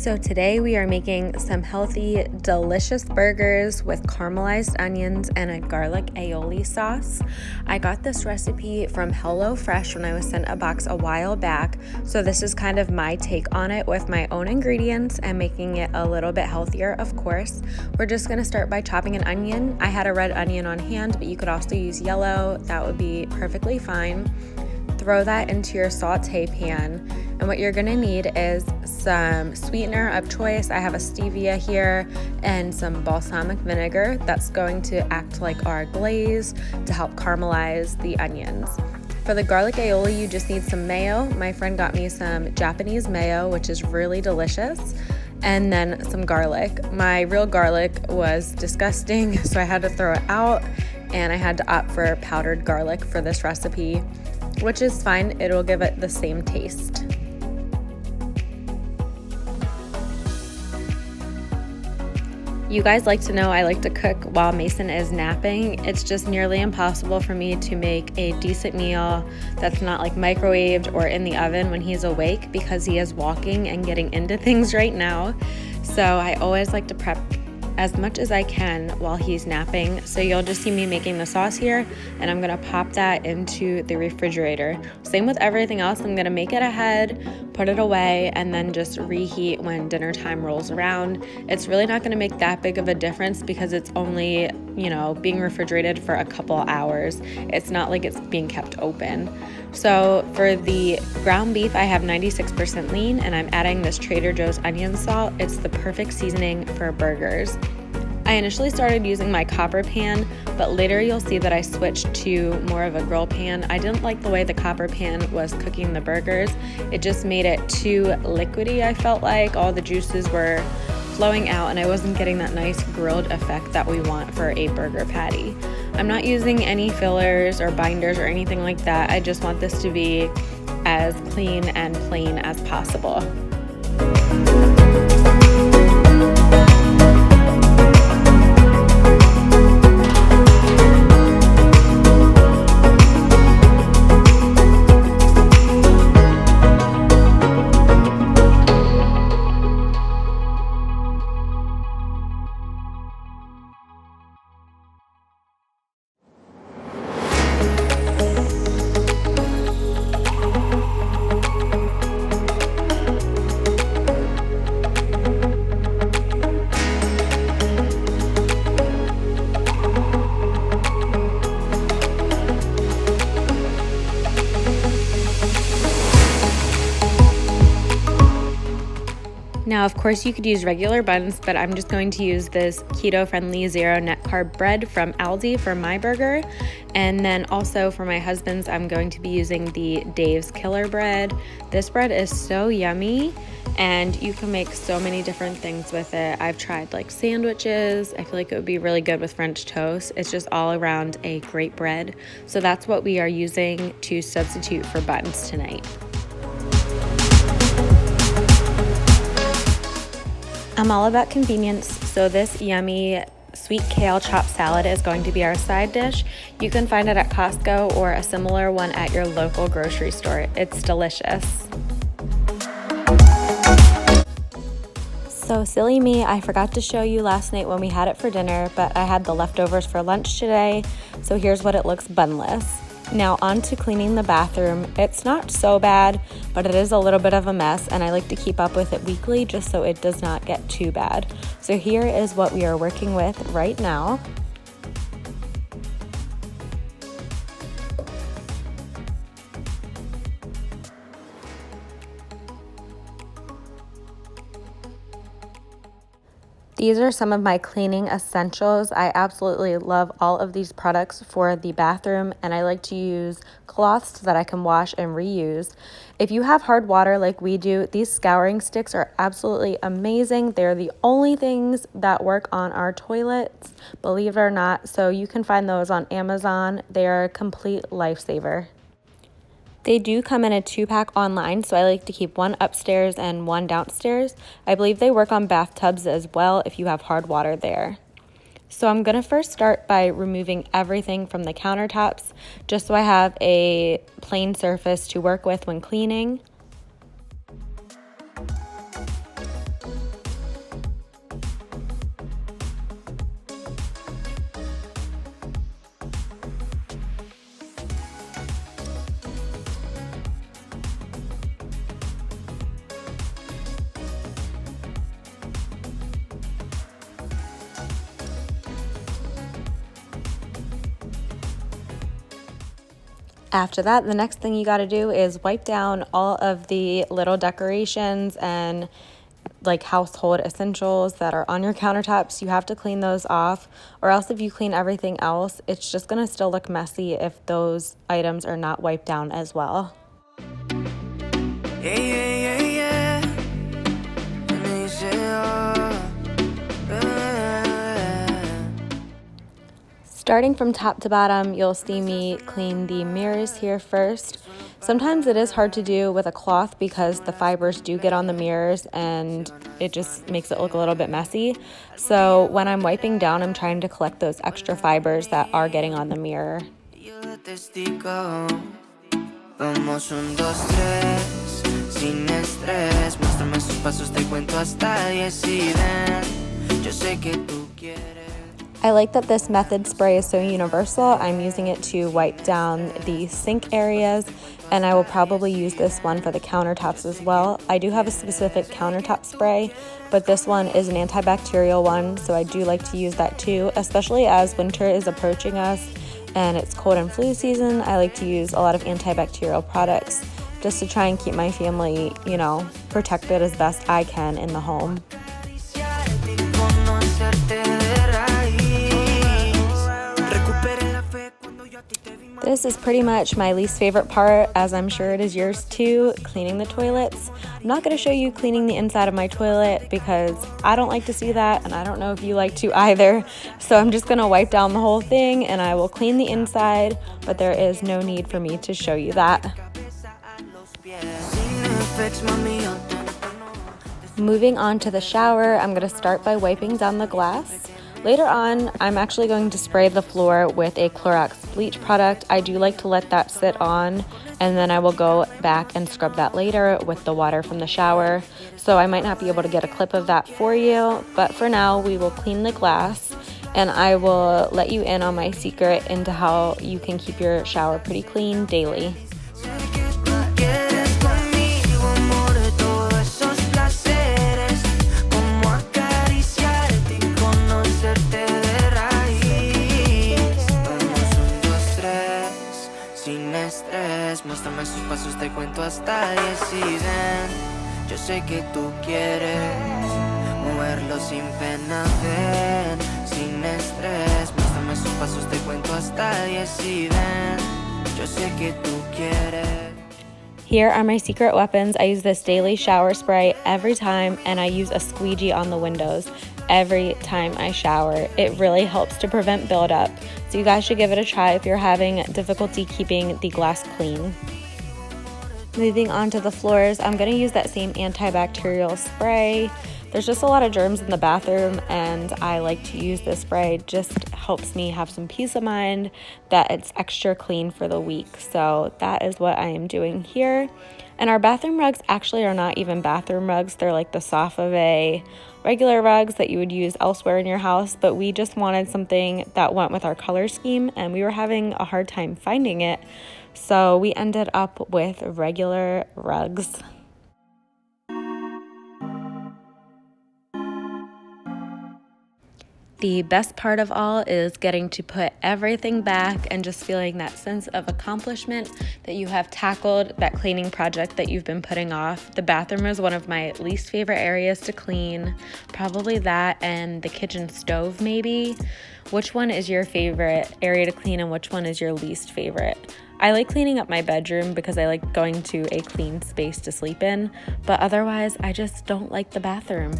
So today we are making some healthy, delicious burgers with caramelized onions and a garlic aioli sauce. I got this recipe from HelloFresh when I was sent a box a while back. So this is kind of my take on it with my own ingredients and making it a little bit healthier, of course. We're just gonna start by chopping an onion. I had a red onion on hand, but you could also use yellow. That would be perfectly fine. Throw that into your saute pan. And what you're gonna need is some sweetener of choice. I have a stevia here and some balsamic vinegar that's going to act like our glaze to help caramelize the onions. For the garlic aioli, you just need some mayo. My friend got me some Japanese mayo, which is really delicious, and then some garlic. My real garlic was disgusting, so I had to throw it out, and I had to opt for powdered garlic for this recipe, which is fine. It'll give it the same taste. You guys like to know I like to cook while Mason is napping. It's just nearly impossible for me to make a decent meal that's not like microwaved or in the oven when he's awake because he is walking and getting into things right now. So I always like to prep as much as I can while he's napping. So you'll just see me making the sauce here, and I'm gonna pop that into the refrigerator. Same with everything else. I'm gonna make it ahead, put it away, and then just reheat when dinner time rolls around. It's really not gonna make that big of a difference because it's only, being refrigerated for a couple hours. It's not like it's being kept open. So for the ground beef, I have 96% lean, and I'm adding this Trader Joe's onion salt. It's the perfect seasoning for burgers. I initially started using my copper pan, but later you'll see that I switched to more of a grill pan. I didn't like the way the copper pan was cooking the burgers. It just made it too liquidy, I felt like. All the juices were flowing out, and I wasn't getting that nice grilled effect that we want for a burger patty. I'm not using any fillers or binders or anything like that. I just want this to be as clean and plain as possible. Now, of course, you could use regular buns, but I'm just going to use this keto-friendly zero net carb bread from Aldi for my burger. And then also for my husband's, I'm going to be using the Dave's Killer bread. This bread is so yummy, and you can make so many different things with it. I've tried like sandwiches. I feel like it would be really good with French toast. It's just all around a great bread. So that's what we are using to substitute for buns tonight. I'm all about convenience, so this yummy sweet kale chopped salad is going to be our side dish. You can find it at Costco or a similar one at your local grocery store. It's delicious. So silly me, I forgot to show you last night when we had it for dinner, but I had the leftovers for lunch today, so here's what it looks bunless. Now on to cleaning the bathroom. It's not so bad, but it is a little bit of a mess, and I like to keep up with it weekly just so it does not get too bad. So here is what we are working with right now. These are some of my cleaning essentials. I absolutely love all of these products for the bathroom, and I like to use cloths that I can wash and reuse. If you have hard water like we do, these scouring sticks are absolutely amazing. They're the only things that work on our toilets, believe it or not. So you can find those on Amazon. They are a complete lifesaver. They do come in a 2-pack online, so I like to keep one upstairs and one downstairs. I believe they work on bathtubs as well if you have hard water there. So I'm going to first start by removing everything from the countertops, just so I have a plain surface to work with when cleaning. After that, the next thing you got to do is wipe down all of the little decorations and like household essentials that are on your countertops. You have to clean those off, or else if you clean everything else, it's just going to still look messy if those items are not wiped down as well. Starting from top to bottom, you'll see me clean the mirrors here first. Sometimes it is hard to do with a cloth because the fibers do get on the mirrors and it just makes it look a little bit messy. So when I'm wiping down, I'm trying to collect those extra fibers that are getting on the mirror. I like that this method spray is so universal. I'm using it to wipe down the sink areas, and I will probably use this one for the countertops as well. I do have a specific countertop spray, but this one is an antibacterial one, so I do like to use that too, especially as winter is approaching us and it's cold and flu season. I like to use a lot of antibacterial products just to try and keep my family, protected as best I can in the home. This is pretty much my least favorite part, as I'm sure it is yours too, cleaning the toilets. I'm not going to show you cleaning the inside of my toilet because I don't like to see that, and I don't know if you like to either. So I'm just going to wipe down the whole thing and I will clean the inside, but there is no need for me to show you that. Moving on to the shower, I'm going to start by wiping down the glass. Later on, I'm actually going to spray the floor with a Clorox bleach product. I do like to let that sit on, and then I will go back and scrub that later with the water from the shower. So I might not be able to get a clip of that for you, but for now, we will clean the glass, and I will let you in on my secret into how you can keep your shower pretty clean daily. Muéstrame sus pasos, te cuento hasta 10 y ven. Yo sé que tú quieres moverlo sin pena, ven, sin estrés. Muéstrame sus pasos, te cuento hasta 10 y ven. Yo sé que tú quieres. Here are my secret weapons. I use this daily shower spray every time, and I use a squeegee on the windows every time I shower. It really helps to prevent buildup, so you guys should give it a try if you're having difficulty keeping the glass clean. Moving on to the floors, I'm going to use that same antibacterial spray. There's just a lot of germs in the bathroom, and I like to use this spray. It just helps me have some peace of mind that it's extra clean for the week. So that is what I am doing here. And our bathroom rugs actually are not even bathroom rugs. They're like the Fri-yay regular rugs that you would use elsewhere in your house, but we just wanted something that went with our color scheme, and we were having a hard time finding it. So we ended up with regular rugs. The best part of all is getting to put everything back and just feeling that sense of accomplishment that you have tackled that cleaning project that you've been putting off. The bathroom is one of my least favorite areas to clean. Probably that and the kitchen stove maybe. Which one is your favorite area to clean and which one is your least favorite? I like cleaning up my bedroom because I like going to a clean space to sleep in, but otherwise I just don't like the bathroom.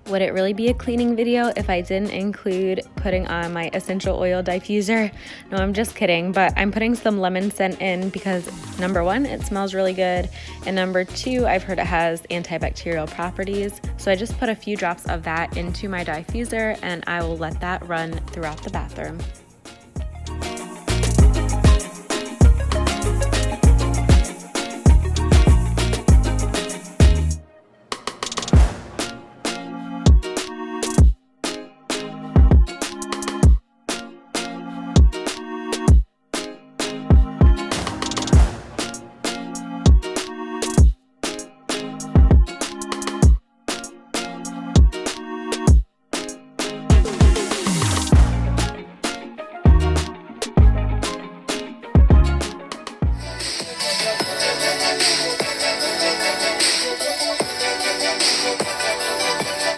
Would it really be a cleaning video if I didn't include putting on my essential oil diffuser? No, I'm just kidding, but I'm putting some lemon scent in because number one, it smells really good, and number two, I've heard it has antibacterial properties. So I just put a few drops of that into my diffuser and I will let that run throughout the bathroom.